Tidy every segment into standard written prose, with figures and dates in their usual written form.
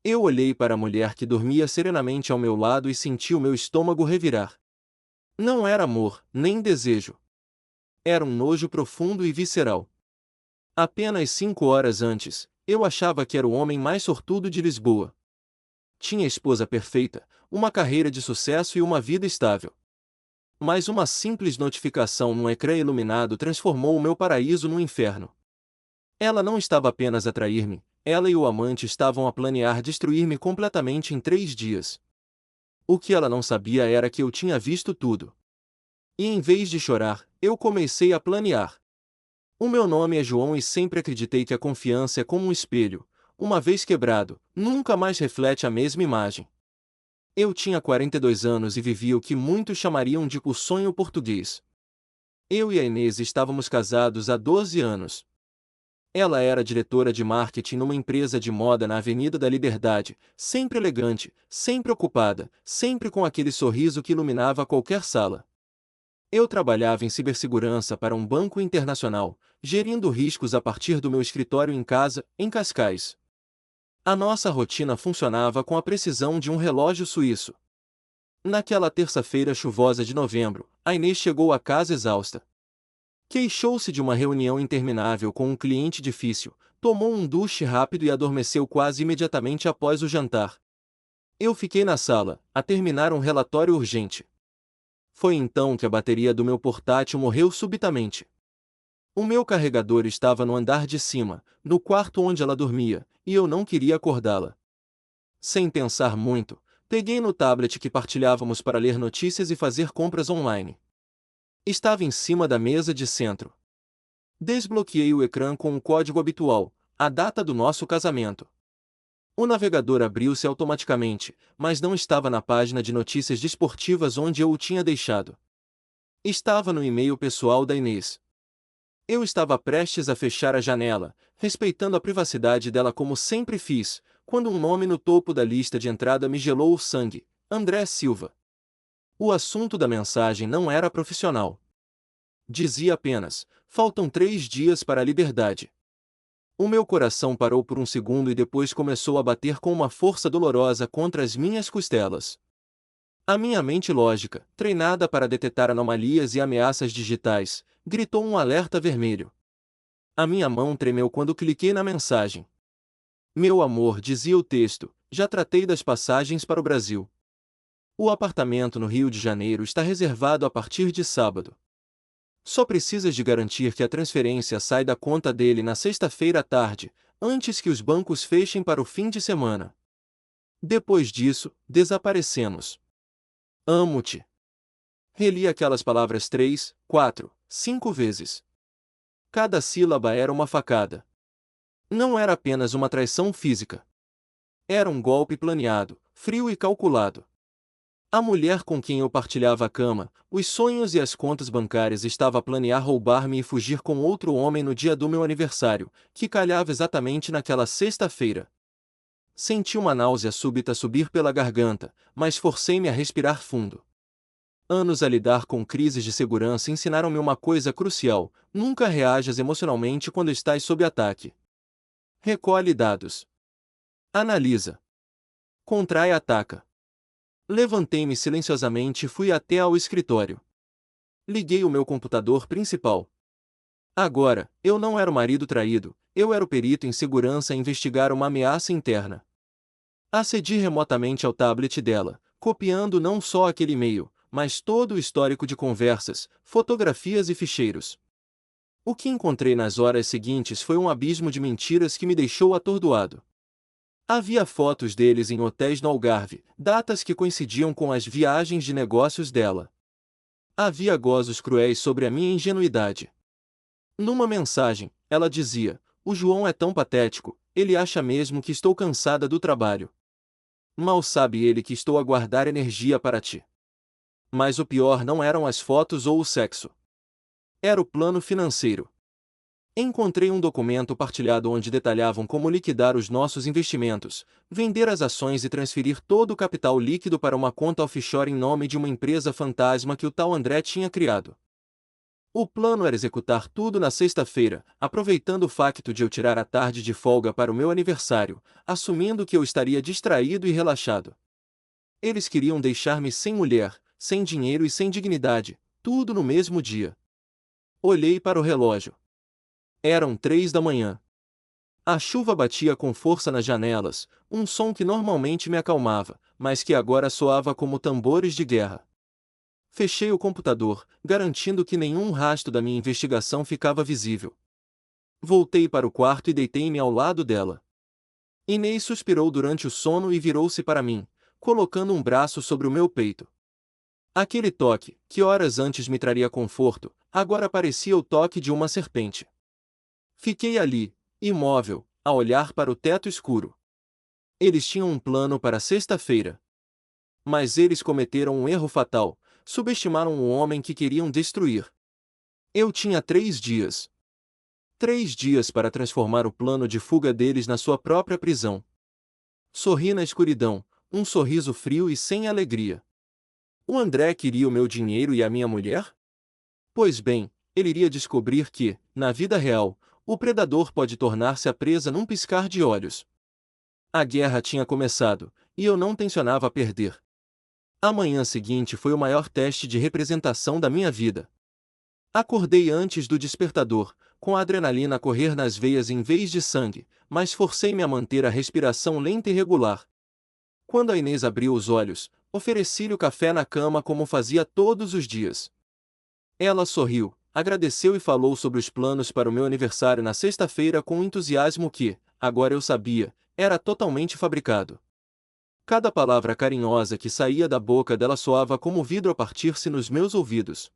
Eu olhei para a mulher que dormia serenamente ao meu lado e senti o meu estômago revirar. Não era amor, nem desejo. Era um nojo profundo e visceral. Apenas 5 horas antes, eu achava que era o homem mais sortudo de Lisboa. Tinha esposa perfeita, uma carreira de sucesso e uma vida estável. Mas uma simples notificação num ecrã iluminado transformou o meu paraíso num inferno. Ela não estava apenas a trair-me, ela e o amante estavam a planear destruir-me completamente em 3 dias. O que ela não sabia era que eu tinha visto tudo. E em vez de chorar, eu comecei a planear. O meu nome é João e sempre acreditei que a confiança é como um espelho. Uma vez quebrado, nunca mais reflete a mesma imagem. Eu tinha 42 anos e vivia o que muitos chamariam de o sonho português. Eu e a Inês estávamos casados há 12 anos. Ela era diretora de marketing numa empresa de moda na Avenida da Liberdade, sempre elegante, sempre ocupada, sempre com aquele sorriso que iluminava qualquer sala. Eu trabalhava em cibersegurança para um banco internacional, gerindo riscos a partir do meu escritório em casa, em Cascais. A nossa rotina funcionava com a precisão de um relógio suíço. Naquela terça-feira chuvosa de novembro, a Inês chegou à casa exausta. Queixou-se de uma reunião interminável com um cliente difícil, tomou um duche rápido e adormeceu quase imediatamente após o jantar. Eu fiquei na sala, a terminar um relatório urgente. Foi então que a bateria do meu portátil morreu subitamente. O meu carregador estava no andar de cima, no quarto onde ela dormia, e eu não queria acordá-la. Sem pensar muito, peguei no tablet que partilhávamos para ler notícias e fazer compras online. Estava em cima da mesa de centro. Desbloqueei o ecrã com o código habitual, a data do nosso casamento. O navegador abriu-se automaticamente, mas não estava na página de notícias desportivas onde eu o tinha deixado. Estava no e-mail pessoal da Inês. Eu estava prestes a fechar a janela, respeitando a privacidade dela como sempre fiz, quando um nome no topo da lista de entrada me gelou o sangue: André Silva. O assunto da mensagem não era profissional. Dizia apenas: faltam 3 dias para a liberdade. O meu coração parou por um segundo e depois começou a bater com uma força dolorosa contra as minhas costelas. A minha mente lógica, treinada para detectar anomalias e ameaças digitais, gritou um alerta vermelho. A minha mão tremeu quando cliquei na mensagem. Meu amor, dizia o texto, já tratei das passagens para o Brasil. O apartamento no Rio de Janeiro está reservado a partir de sábado. Só precisas de garantir que a transferência sai da conta dele na sexta-feira à tarde, antes que os bancos fechem para o fim de semana. Depois disso, desaparecemos. Amo-te. Reli aquelas palavras 3, 4, 5 vezes. Cada sílaba era uma facada. Não era apenas uma traição física. Era um golpe planeado, frio e calculado. A mulher com quem eu partilhava a cama, os sonhos e as contas bancárias estava a planear roubar-me e fugir com outro homem no dia do meu aniversário, que calhava exatamente naquela sexta-feira. Senti uma náusea súbita subir pela garganta, mas forcei-me a respirar fundo. Anos a lidar com crises de segurança ensinaram-me uma coisa crucial: nunca reajas emocionalmente quando estás sob ataque. Recolhe dados. Analisa. Contrai e ataca. Levantei-me silenciosamente e fui até ao escritório. Liguei o meu computador principal. Agora, eu não era o marido traído, eu era o perito em segurança a investigar uma ameaça interna. Acedi remotamente ao tablet dela, copiando não só aquele e-mail, mas todo o histórico de conversas, fotografias e ficheiros. O que encontrei nas horas seguintes foi um abismo de mentiras que me deixou atordoado. Havia fotos deles em hotéis no Algarve, datas que coincidiam com as viagens de negócios dela. Havia gozos cruéis sobre a minha ingenuidade. Numa mensagem, ela dizia: "O João é tão patético, ele acha mesmo que estou cansada do trabalho. Mal sabe ele que estou a guardar energia para ti." Mas o pior não eram as fotos ou o sexo. Era o plano financeiro. Encontrei um documento partilhado onde detalhavam como liquidar os nossos investimentos, vender as ações e transferir todo o capital líquido para uma conta offshore em nome de uma empresa fantasma que o tal André tinha criado. O plano era executar tudo na sexta-feira, aproveitando o facto de eu tirar a tarde de folga para o meu aniversário, assumindo que eu estaria distraído e relaxado. Eles queriam deixar-me sem mulher, sem dinheiro e sem dignidade, tudo no mesmo dia. Olhei para o relógio. Eram 3 da manhã. A chuva batia com força nas janelas, um som que normalmente me acalmava, mas que agora soava como tambores de guerra. Fechei o computador, garantindo que nenhum rastro da minha investigação ficava visível. Voltei para o quarto e deitei-me ao lado dela. Inês suspirou durante o sono e virou-se para mim, colocando um braço sobre o meu peito. Aquele toque, que horas antes me traria conforto, agora parecia o toque de uma serpente. Fiquei ali, imóvel, a olhar para o teto escuro. Eles tinham um plano para sexta-feira. Mas eles cometeram um erro fatal, subestimaram o homem que queriam destruir. Eu tinha 3 dias. 3 dias para transformar o plano de fuga deles na sua própria prisão. Sorri na escuridão, um sorriso frio e sem alegria. O André queria o meu dinheiro e a minha mulher? Pois bem, ele iria descobrir que, na vida real, o predador pode tornar-se a presa num piscar de olhos. A guerra tinha começado, e eu não tencionava perder. A manhã seguinte foi o maior teste de representação da minha vida. Acordei antes do despertador, com a adrenalina a correr nas veias em vez de sangue, mas forcei-me a manter a respiração lenta e regular. Quando a Inês abriu os olhos, ofereci-lhe o café na cama como fazia todos os dias. Ela sorriu, agradeceu e falou sobre os planos para o meu aniversário na sexta-feira com um entusiasmo que, agora eu sabia, era totalmente fabricado. Cada palavra carinhosa que saía da boca dela soava como vidro a partir-se nos meus ouvidos.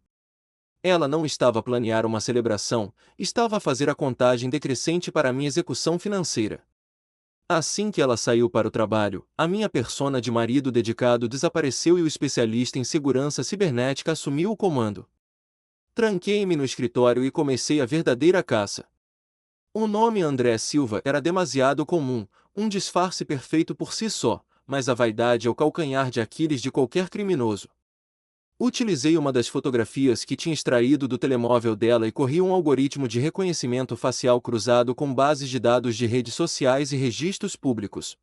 Ela não estava a planear uma celebração, estava a fazer a contagem decrescente para a minha execução financeira. Assim que ela saiu para o trabalho, a minha persona de marido dedicado desapareceu e o especialista em segurança cibernética assumiu o comando. Tranquei-me no escritório e comecei a verdadeira caça. O nome André Silva era demasiado comum, um disfarce perfeito por si só, mas a vaidade é o calcanhar de Aquiles de qualquer criminoso. Utilizei uma das fotografias que tinha extraído do telemóvel dela e corri um algoritmo de reconhecimento facial cruzado com bases de dados de redes sociais e registros públicos.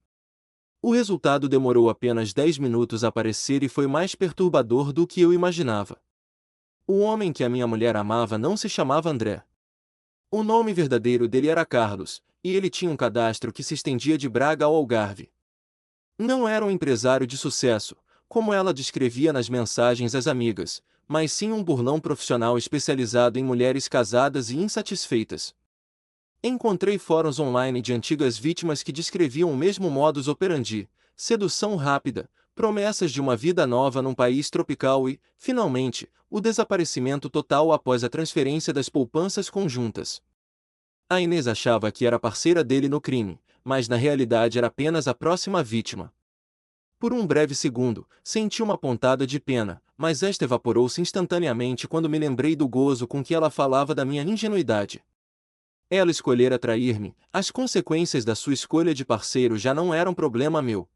O resultado demorou apenas 10 minutos a aparecer e foi mais perturbador do que eu imaginava. O homem que a minha mulher amava não se chamava André. O nome verdadeiro dele era Carlos, e ele tinha um cadastro que se estendia de Braga ao Algarve. Não era um empresário de sucesso, como ela descrevia nas mensagens às amigas, mas sim um burlão profissional especializado em mulheres casadas e insatisfeitas. Encontrei fóruns online de antigas vítimas que descreviam o mesmo modus operandi: sedução rápida, promessas de uma vida nova num país tropical e, finalmente, o desaparecimento total após a transferência das poupanças conjuntas. A Inês achava que era parceira dele no crime, mas na realidade era apenas a próxima vítima. Por um breve segundo, senti uma pontada de pena, mas esta evaporou-se instantaneamente quando me lembrei do gozo com que ela falava da minha ingenuidade. Ela escolhera trair-me, as consequências da sua escolha de parceiro já não eram problema meu.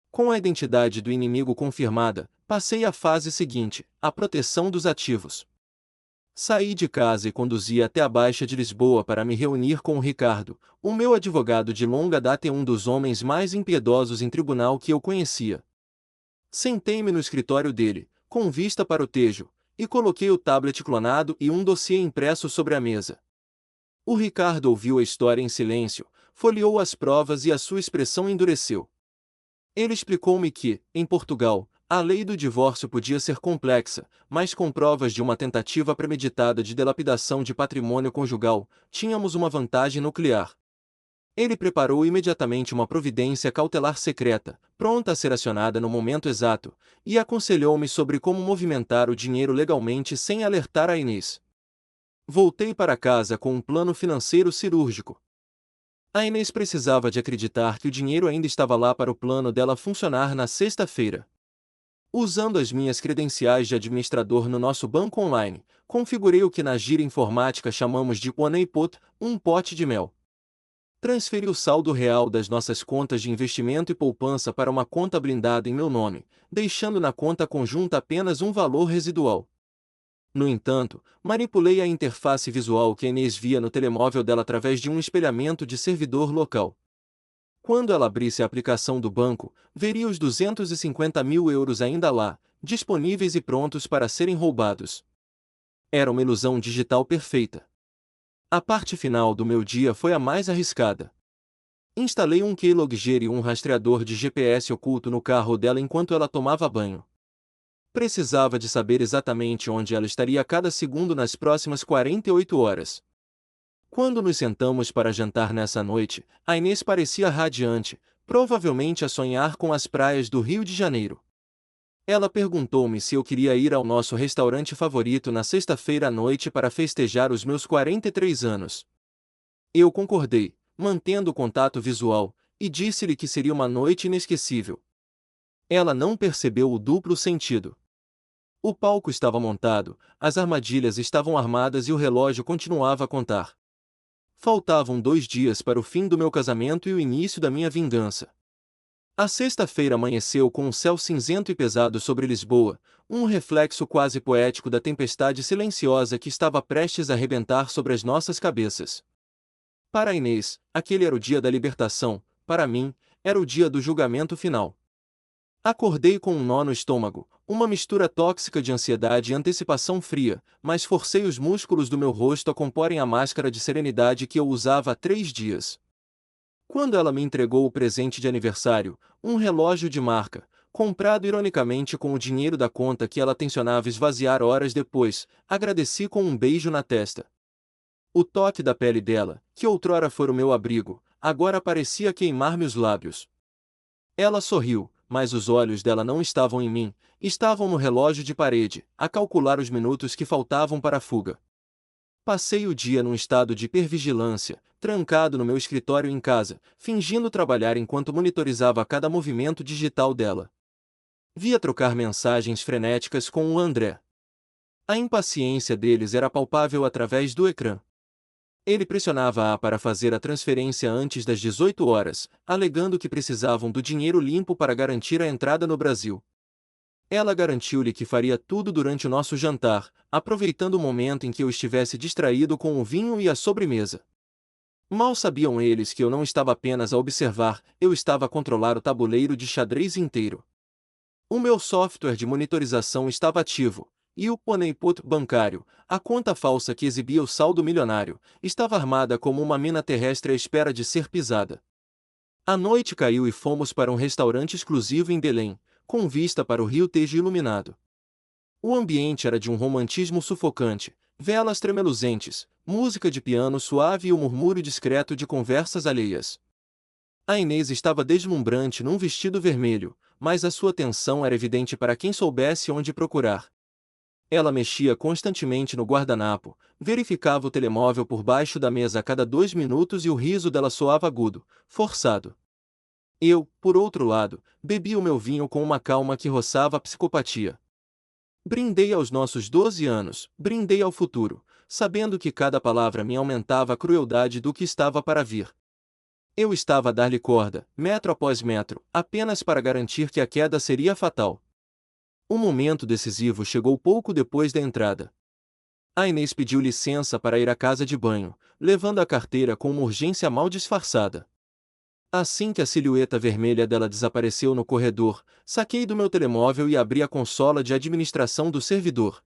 Com a identidade do inimigo confirmada, passei à fase seguinte, a proteção dos ativos. Saí de casa e conduzi até a Baixa de Lisboa para me reunir com o Ricardo, o meu advogado de longa data e um dos homens mais impiedosos em tribunal que eu conhecia. Sentei-me no escritório dele, com vista para o Tejo, e coloquei o tablet clonado e um dossiê impresso sobre a mesa. O Ricardo ouviu a história em silêncio, folheou as provas e a sua expressão endureceu. Ele explicou-me que, em Portugal, a lei do divórcio podia ser complexa, mas com provas de uma tentativa premeditada de dilapidação de patrimônio conjugal, tínhamos uma vantagem nuclear. Ele preparou imediatamente uma providência cautelar secreta, pronta a ser acionada no momento exato, e aconselhou-me sobre como movimentar o dinheiro legalmente sem alertar a Inês. Voltei para casa com um plano financeiro cirúrgico. A Inês precisava de acreditar que o dinheiro ainda estava lá para o plano dela funcionar na sexta-feira. Usando as minhas credenciais de administrador no nosso banco online, configurei o que na gíria informática chamamos de honeypot, um pote de mel. Transferi o saldo real das nossas contas de investimento e poupança para uma conta blindada em meu nome, deixando na conta conjunta apenas um valor residual. No entanto, manipulei a interface visual que a Inês via no telemóvel dela através de um espelhamento de servidor local. Quando ela abrisse a aplicação do banco, veria os 250 mil euros ainda lá, disponíveis e prontos para serem roubados. Era uma ilusão digital perfeita. A parte final do meu dia foi a mais arriscada. Instalei um keylogger e um rastreador de GPS oculto no carro dela enquanto ela tomava banho. Precisava de saber exatamente onde ela estaria a cada segundo nas próximas 48 horas. Quando nos sentamos para jantar nessa noite, a Inês parecia radiante, provavelmente a sonhar com as praias do Rio de Janeiro. Ela perguntou-me se eu queria ir ao nosso restaurante favorito na sexta-feira à noite para festejar os meus 43 anos. Eu concordei, mantendo o contato visual, e disse-lhe que seria uma noite inesquecível. Ela não percebeu o duplo sentido. O palco estava montado, as armadilhas estavam armadas e o relógio continuava a contar. Faltavam 2 dias para o fim do meu casamento e o início da minha vingança. A sexta-feira amanheceu com um céu cinzento e pesado sobre Lisboa, um reflexo quase poético da tempestade silenciosa que estava prestes a arrebentar sobre as nossas cabeças. Para Inês, aquele era o dia da libertação, para mim, era o dia do julgamento final. Acordei com um nó no estômago, uma mistura tóxica de ansiedade e antecipação fria, mas forcei os músculos do meu rosto a comporem a máscara de serenidade que eu usava há 3 dias. Quando ela me entregou o presente de aniversário, um relógio de marca, comprado ironicamente com o dinheiro da conta que ela tencionava esvaziar horas depois, agradeci com um beijo na testa. O toque da pele dela, que outrora fora o meu abrigo, agora parecia queimar-me os lábios. Ela sorriu, mas os olhos dela não estavam em mim, estavam no relógio de parede, a calcular os minutos que faltavam para a fuga. Passei o dia num estado de hipervigilância, trancado no meu escritório em casa, fingindo trabalhar enquanto monitorizava cada movimento digital dela. Via trocar mensagens frenéticas com o André. A impaciência deles era palpável através do ecrã. Ele pressionava-a para fazer a transferência antes das 18 horas, alegando que precisavam do dinheiro limpo para garantir a entrada no Brasil. Ela garantiu-lhe que faria tudo durante o nosso jantar, aproveitando o momento em que eu estivesse distraído com o vinho e a sobremesa. Mal sabiam eles que eu não estava apenas a observar, eu estava a controlar o tabuleiro de xadrez inteiro. O meu software de monitorização estava ativo, e o honeypot bancário, a conta falsa que exibia o saldo milionário, estava armada como uma mina terrestre à espera de ser pisada. A noite caiu e fomos para um restaurante exclusivo em Belém, com vista para o Rio Tejo iluminado. O ambiente era de um romantismo sufocante, velas tremeluzentes, música de piano suave e o murmúrio discreto de conversas alheias. A Inês estava deslumbrante num vestido vermelho, mas a sua atenção era evidente para quem soubesse onde procurar. Ela mexia constantemente no guardanapo, verificava o telemóvel por baixo da mesa a cada 2 minutos e o riso dela soava agudo, forçado. Eu, por outro lado, bebi o meu vinho com uma calma que roçava a psicopatia. Brindei aos nossos 12 anos, brindei ao futuro, sabendo que cada palavra me aumentava a crueldade do que estava para vir. Eu estava a dar-lhe corda, metro após metro, apenas para garantir que a queda seria fatal. O momento decisivo chegou pouco depois da entrada. A Inês pediu licença para ir à casa de banho, levando a carteira com uma urgência mal disfarçada. Assim que a silhueta vermelha dela desapareceu no corredor, saquei do meu telemóvel e abri a consola de administração do servidor.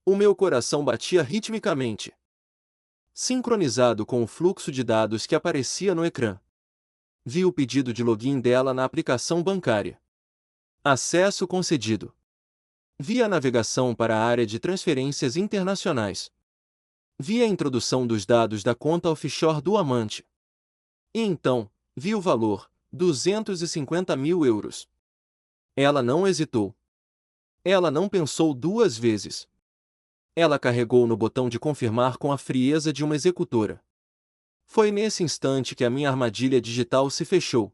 O meu coração batia ritmicamente, sincronizado com o fluxo de dados que aparecia no ecrã. Vi o pedido de login dela na aplicação bancária. Acesso concedido. Vi a navegação para a área de transferências internacionais. Vi a introdução dos dados da conta offshore do amante. E então, vi o valor, 250 mil euros. Ela não hesitou. Ela não pensou 2 vezes. Ela carregou no botão de confirmar com a frieza de uma executora. Foi nesse instante que a minha armadilha digital se fechou.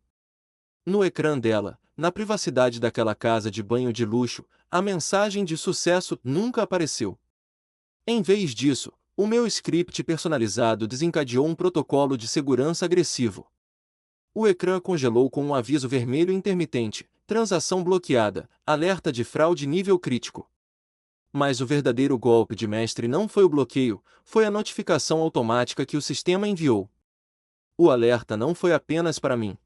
No ecrã dela, na privacidade daquela casa de banho de luxo, a mensagem de sucesso nunca apareceu. Em vez disso, o meu script personalizado desencadeou um protocolo de segurança agressivo. O ecrã congelou com um aviso vermelho intermitente, transação bloqueada, alerta de fraude nível crítico. Mas o verdadeiro golpe de mestre não foi o bloqueio, foi a notificação automática que o sistema enviou. O alerta não foi apenas para mim.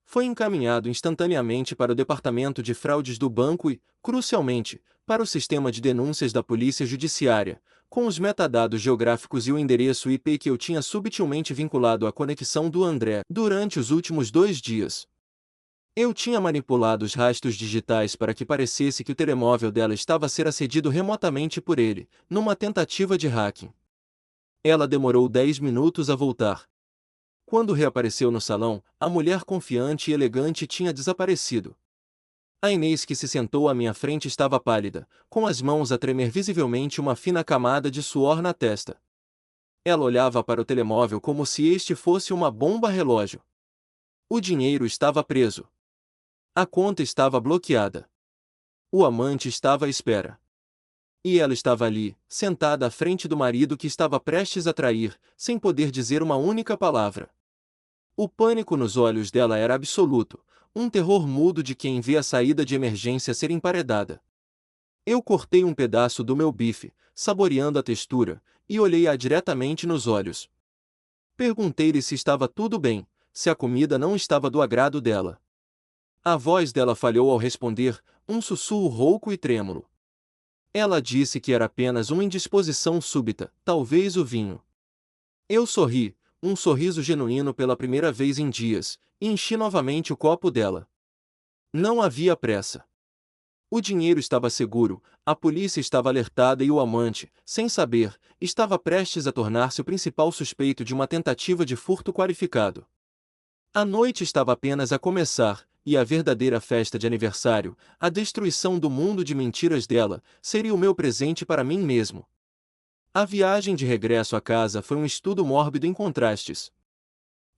Foi encaminhado instantaneamente para o departamento de fraudes do banco e, crucialmente, para o sistema de denúncias da Polícia Judiciária, com os metadados geográficos e o endereço IP que eu tinha subtilmente vinculado à conexão do André durante os últimos 2 dias. Eu tinha manipulado os rastros digitais para que parecesse que o telemóvel dela estava a ser acedido remotamente por ele, numa tentativa de hacking. Ela demorou 10 minutos a voltar. Quando reapareceu no salão, a mulher confiante e elegante tinha desaparecido. A Inês que se sentou à minha frente estava pálida, com as mãos a tremer visivelmente uma fina camada de suor na testa. Ela olhava para o telemóvel como se este fosse uma bomba relógio. O dinheiro estava preso. A conta estava bloqueada. O amante estava à espera. E ela estava ali, sentada à frente do marido que estava prestes a trair, sem poder dizer uma única palavra. O pânico nos olhos dela era absoluto, um terror mudo de quem vê a saída de emergência ser emparedada. Eu cortei um pedaço do meu bife, saboreando a textura, e olhei-a diretamente nos olhos. Perguntei-lhe se estava tudo bem, se a comida não estava do agrado dela. A voz dela falhou ao responder, um sussurro rouco e trêmulo. Ela disse que era apenas uma indisposição súbita, talvez o vinho. Eu sorri, um sorriso genuíno pela primeira vez em dias, e enchi novamente o copo dela. Não havia pressa. O dinheiro estava seguro, a polícia estava alertada e o amante, sem saber, estava prestes a tornar-se o principal suspeito de uma tentativa de furto qualificado. A noite estava apenas a começar, e a verdadeira festa de aniversário, a destruição do mundo de mentiras dela, seria o meu presente para mim mesmo. A viagem de regresso à casa foi um estudo mórbido em contrastes.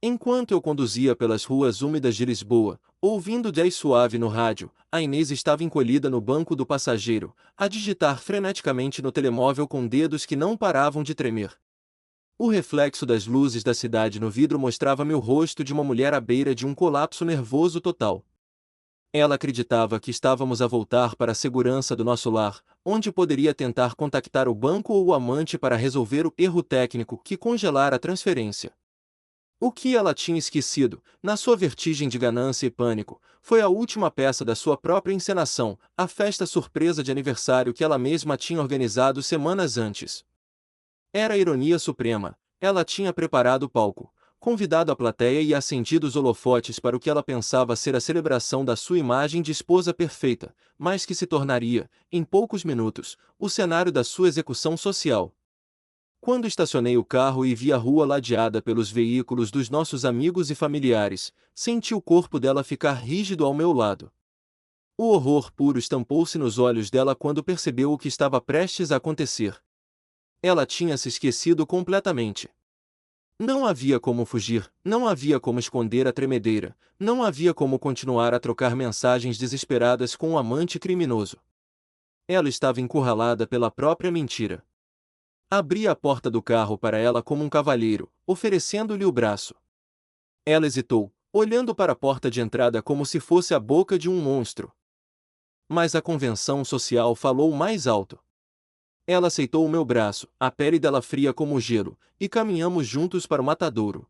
Enquanto eu conduzia pelas ruas úmidas de Lisboa, ouvindo jazz suave no rádio, a Inês estava encolhida no banco do passageiro, a digitar freneticamente no telemóvel com dedos que não paravam de tremer. O reflexo das luzes da cidade no vidro mostrava-me o rosto de uma mulher à beira de um colapso nervoso total. Ela acreditava que estávamos a voltar para a segurança do nosso lar, onde poderia tentar contactar o banco ou o amante para resolver o erro técnico que congelara a transferência. O que ela tinha esquecido, na sua vertigem de ganância e pânico, foi a última peça da sua própria encenação, a festa surpresa de aniversário que ela mesma tinha organizado semanas antes. Era a ironia suprema, ela tinha preparado o palco, convidado a plateia e acendido os holofotes para o que ela pensava ser a celebração da sua imagem de esposa perfeita, mas que se tornaria, em poucos minutos, o cenário da sua execução social. Quando estacionei o carro e vi a rua ladeada pelos veículos dos nossos amigos e familiares, senti o corpo dela ficar rígido ao meu lado. O horror puro estampou-se nos olhos dela quando percebeu o que estava prestes a acontecer. Ela tinha se esquecido completamente. Não havia como fugir, não havia como esconder a tremedeira, não havia como continuar a trocar mensagens desesperadas com um amante criminoso. Ela estava encurralada pela própria mentira. Abri a porta do carro para ela como um cavalheiro, oferecendo-lhe o braço. Ela hesitou, olhando para a porta de entrada como se fosse a boca de um monstro. Mas a convenção social falou mais alto. Ela aceitou o meu braço, a pele dela fria como gelo, e caminhamos juntos para o matadouro.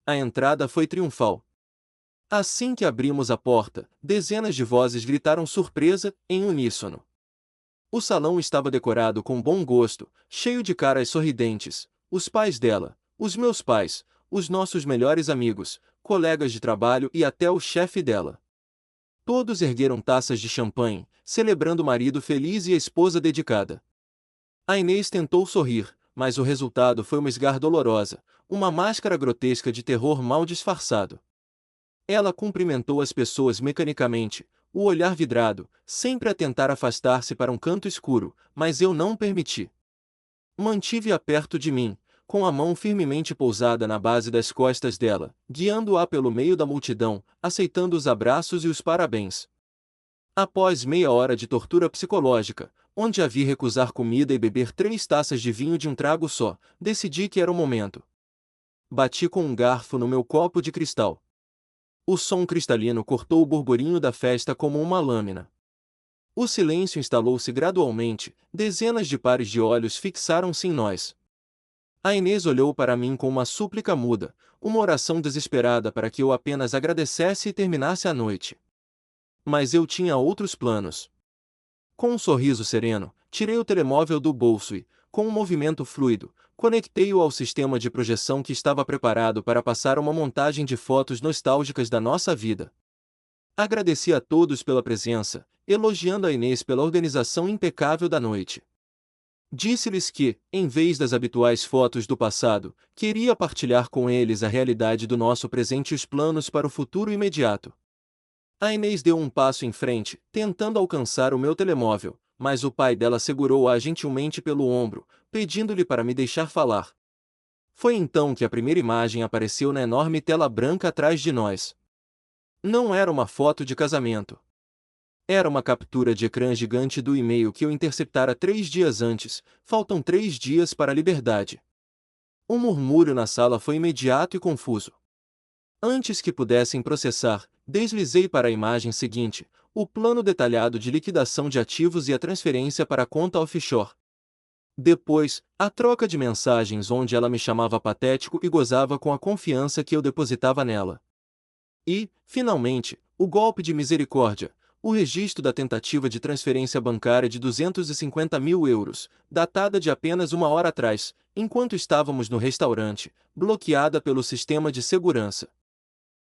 A entrada foi triunfal. Assim que abrimos a porta, dezenas de vozes gritaram surpresa, em uníssono. O salão estava decorado com bom gosto, cheio de caras sorridentes, os pais dela, os meus pais, os nossos melhores amigos, colegas de trabalho e até o chefe dela. Todos ergueram taças de champanhe, celebrando o marido feliz e a esposa dedicada. A Inês tentou sorrir, mas o resultado foi uma esgar dolorosa, uma máscara grotesca de terror mal disfarçado. Ela cumprimentou as pessoas mecanicamente, o olhar vidrado, sempre a tentar afastar-se para um canto escuro, mas eu não permiti. Mantive-a perto de mim, com a mão firmemente pousada na base das costas dela, guiando-a pelo meio da multidão, aceitando os abraços e os parabéns. Após meia hora de tortura psicológica, onde a vi recusar comida e beber 3 taças de vinho de um trago só, decidi que era o momento. Bati com um garfo no meu copo de cristal. O som cristalino cortou o burburinho da festa como uma lâmina. O silêncio instalou-se gradualmente, dezenas de pares de olhos fixaram-se em nós. A Inês olhou para mim com uma súplica muda, uma oração desesperada para que eu apenas agradecesse e terminasse a noite. Mas eu tinha outros planos. Com um sorriso sereno, tirei o telemóvel do bolso e, com um movimento fluido, conectei-o ao sistema de projeção que estava preparado para passar uma montagem de fotos nostálgicas da nossa vida. Agradeci a todos pela presença, elogiando a Inês pela organização impecável da noite. Disse-lhes que, em vez das habituais fotos do passado, queria partilhar com eles a realidade do nosso presente e os planos para o futuro imediato. A Inês deu um passo em frente, tentando alcançar o meu telemóvel, mas o pai dela segurou-a gentilmente pelo ombro, pedindo-lhe para me deixar falar. Foi então que a primeira imagem apareceu na enorme tela branca atrás de nós. Não era uma foto de casamento. Era uma captura de ecrã gigante do e-mail que eu interceptara 3 dias antes. Faltam 3 dias para a liberdade. O murmúrio na sala foi imediato e confuso. Antes que pudessem processar, deslizei para a imagem seguinte, o plano detalhado de liquidação de ativos e a transferência para a conta offshore. Depois, a troca de mensagens onde ela me chamava patético e gozava com a confiança que eu depositava nela. E, finalmente, o golpe de misericórdia, o registro da tentativa de transferência bancária de 250 mil euros, datada de apenas 1 hora atrás, enquanto estávamos no restaurante, bloqueada pelo sistema de segurança.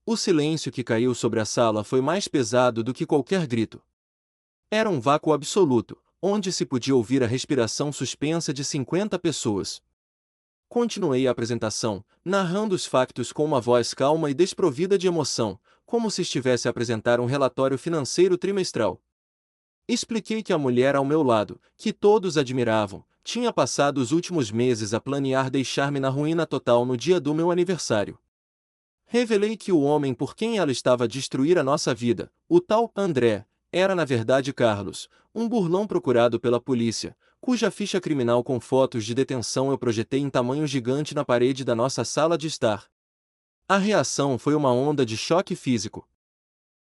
O silêncio que caiu sobre a sala foi mais pesado do que qualquer grito. Era um vácuo absoluto, onde se podia ouvir a respiração suspensa de 50 pessoas. Continuei a apresentação, narrando os factos com uma voz calma e desprovida de emoção, como se estivesse a apresentar um relatório financeiro trimestral. Expliquei que a mulher ao meu lado, que todos admiravam, tinha passado os últimos meses a planear deixar-me na ruína total no dia do meu aniversário. Revelei que o homem por quem ela estava a destruir a nossa vida, o tal André, era na verdade Carlos, um burlão procurado pela polícia, cuja ficha criminal com fotos de detenção eu projetei em tamanho gigante na parede da nossa sala de estar. A reação foi uma onda de choque físico.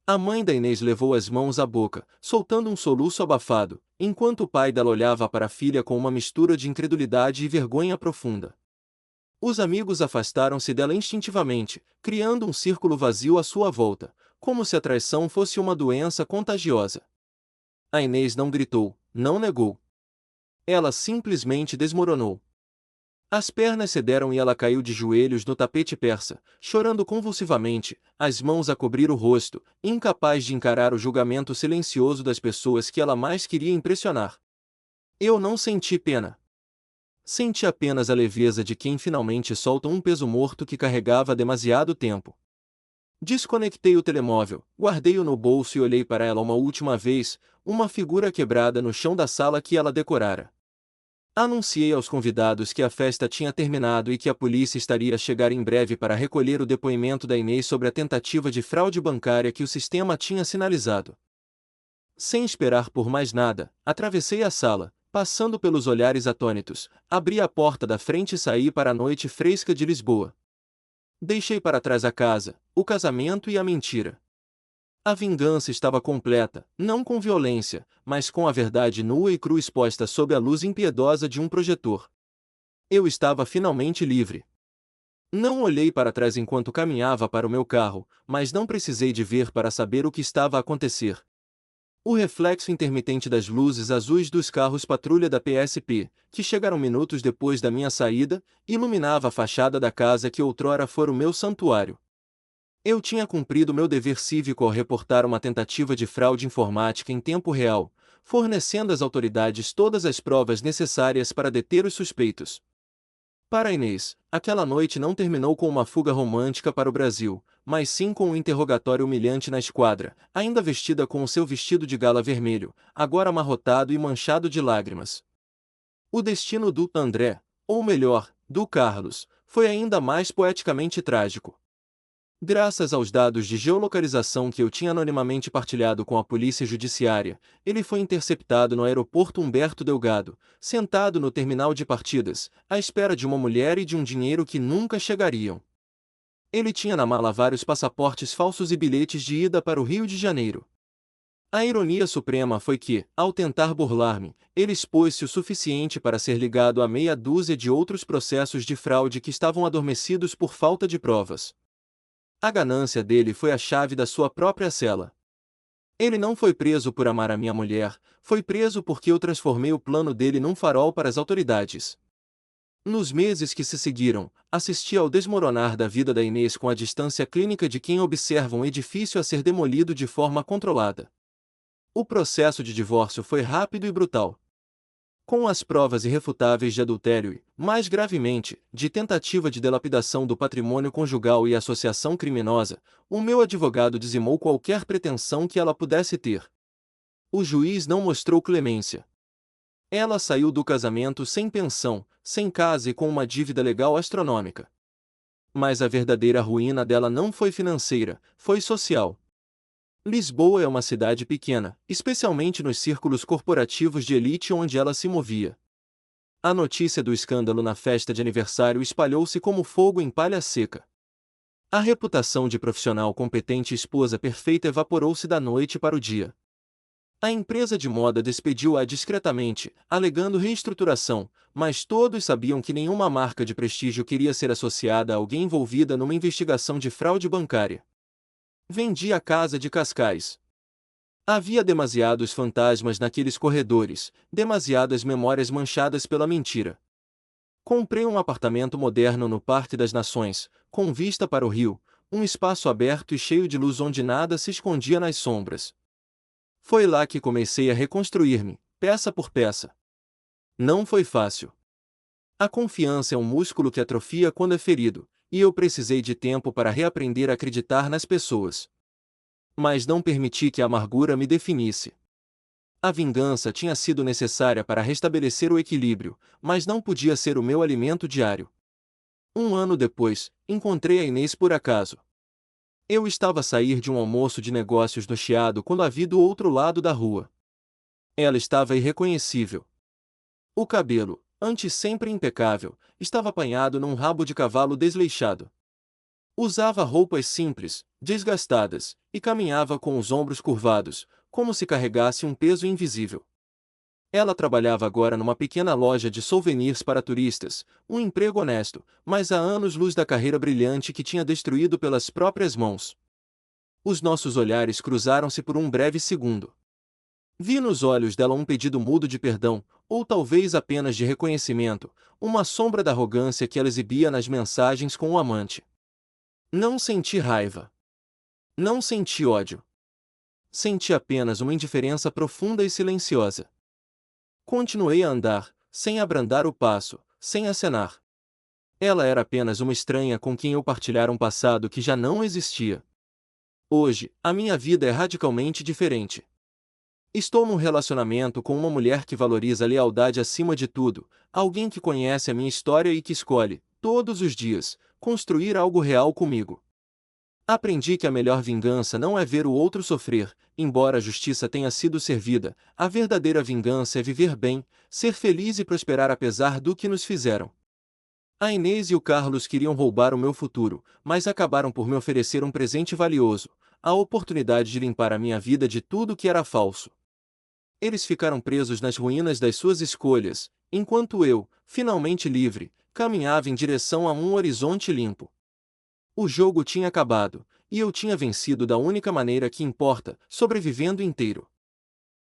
A mãe da Inês levou as mãos à boca, soltando um soluço abafado, enquanto o pai dela olhava para a filha com uma mistura de incredulidade e vergonha profunda. Os amigos afastaram-se dela instintivamente, criando um círculo vazio à sua volta, como se a traição fosse uma doença contagiosa. A Inês não gritou, não negou. Ela simplesmente desmoronou. As pernas cederam e ela caiu de joelhos no tapete persa, chorando convulsivamente, as mãos a cobrir o rosto, incapaz de encarar o julgamento silencioso das pessoas que ela mais queria impressionar. Eu não senti pena. Senti apenas a leveza de quem finalmente solta um peso morto que carregava há demasiado tempo. Desconectei o telemóvel, guardei-o no bolso e olhei para ela uma última vez, uma figura quebrada no chão da sala que ela decorara. Anunciei aos convidados que a festa tinha terminado e que a polícia estaria a chegar em breve para recolher o depoimento da Inês sobre a tentativa de fraude bancária que o sistema tinha sinalizado. Sem esperar por mais nada, atravessei a sala, passando pelos olhares atônitos, abri a porta da frente e saí para a noite fresca de Lisboa. Deixei para trás a casa, o casamento e a mentira. A vingança estava completa, não com violência, mas com a verdade nua e crua exposta sob a luz impiedosa de um projetor. Eu estava finalmente livre. Não olhei para trás enquanto caminhava para o meu carro, mas não precisei de ver para saber o que estava a acontecer. O reflexo intermitente das luzes azuis dos carros patrulha da PSP, que chegaram minutos depois da minha saída, iluminava a fachada da casa que outrora fora o meu santuário. Eu tinha cumprido meu dever cívico ao reportar uma tentativa de fraude informática em tempo real, fornecendo às autoridades todas as provas necessárias para deter os suspeitos. Para Inês, aquela noite não terminou com uma fuga romântica para o Brasil, mas sim com um interrogatório humilhante na esquadra, ainda vestida com o seu vestido de gala vermelho, agora amarrotado e manchado de lágrimas. O destino do André, ou melhor, do Carlos, foi ainda mais poeticamente trágico. Graças aos dados de geolocalização que eu tinha anonimamente partilhado com a polícia judiciária, ele foi interceptado no aeroporto Humberto Delgado, sentado no terminal de partidas, à espera de uma mulher e de um dinheiro que nunca chegariam. Ele tinha na mala vários passaportes falsos e bilhetes de ida para o Rio de Janeiro. A ironia suprema foi que, ao tentar burlar-me, ele expôs-se o suficiente para ser ligado a meia dúzia de outros processos de fraude que estavam adormecidos por falta de provas. A ganância dele foi a chave da sua própria cela. Ele não foi preso por amar a minha mulher, foi preso porque eu transformei o plano dele num farol para as autoridades. Nos meses que se seguiram, assisti ao desmoronar da vida da Inês com a distância clínica de quem observa um edifício a ser demolido de forma controlada. O processo de divórcio foi rápido e brutal. Com as provas irrefutáveis de adultério e, mais gravemente, de tentativa de dilapidação do patrimônio conjugal e associação criminosa, o meu advogado dizimou qualquer pretensão que ela pudesse ter. O juiz não mostrou clemência. Ela saiu do casamento sem pensão, sem casa e com uma dívida legal astronômica. Mas a verdadeira ruína dela não foi financeira, foi social. Lisboa é uma cidade pequena, especialmente nos círculos corporativos de elite onde ela se movia. A notícia do escândalo na festa de aniversário espalhou-se como fogo em palha seca. A reputação de profissional competente e esposa perfeita evaporou-se da noite para o dia. A empresa de moda despediu-a discretamente, alegando reestruturação, mas todos sabiam que nenhuma marca de prestígio queria ser associada a alguém envolvida numa investigação de fraude bancária. Vendi a casa de Cascais. Havia demasiados fantasmas naqueles corredores, demasiadas memórias manchadas pela mentira. Comprei um apartamento moderno no Parque das Nações, com vista para o rio, um espaço aberto e cheio de luz onde nada se escondia nas sombras. Foi lá que comecei a reconstruir-me, peça por peça. Não foi fácil. A confiança é um músculo que atrofia quando é ferido, e eu precisei de tempo para reaprender a acreditar nas pessoas. Mas não permiti que a amargura me definisse. A vingança tinha sido necessária para restabelecer o equilíbrio, mas não podia ser o meu alimento diário. Um ano depois, encontrei a Inês por acaso. Eu estava a sair de um almoço de negócios no Chiado quando a vi do outro lado da rua. Ela estava irreconhecível. O cabelo, antes sempre impecável, estava apanhado num rabo de cavalo desleixado. Usava roupas simples, desgastadas, e caminhava com os ombros curvados, como se carregasse um peso invisível. Ela trabalhava agora numa pequena loja de souvenirs para turistas, um emprego honesto, mas há anos-luz da carreira brilhante que tinha destruído pelas próprias mãos. Os nossos olhares cruzaram-se por um breve segundo. Vi nos olhos dela um pedido mudo de perdão, ou talvez apenas de reconhecimento, uma sombra da arrogância que ela exibia nas mensagens com o amante. Não senti raiva. Não senti ódio. Senti apenas uma indiferença profunda e silenciosa. Continuei a andar, sem abrandar o passo, sem acenar. Ela era apenas uma estranha com quem eu partilhara um passado que já não existia. Hoje, a minha vida é radicalmente diferente. Estou num relacionamento com uma mulher que valoriza a lealdade acima de tudo, alguém que conhece a minha história e que escolhe, todos os dias, construir algo real comigo. Aprendi que a melhor vingança não é ver o outro sofrer, embora a justiça tenha sido servida, a verdadeira vingança é viver bem, ser feliz e prosperar apesar do que nos fizeram. A Inês e o Carlos queriam roubar o meu futuro, mas acabaram por me oferecer um presente valioso, a oportunidade de limpar a minha vida de tudo que era falso. Eles ficaram presos nas ruínas das suas escolhas, enquanto eu, finalmente livre, caminhava em direção a um horizonte limpo. O jogo tinha acabado, e eu tinha vencido da única maneira que importa, sobrevivendo inteiro.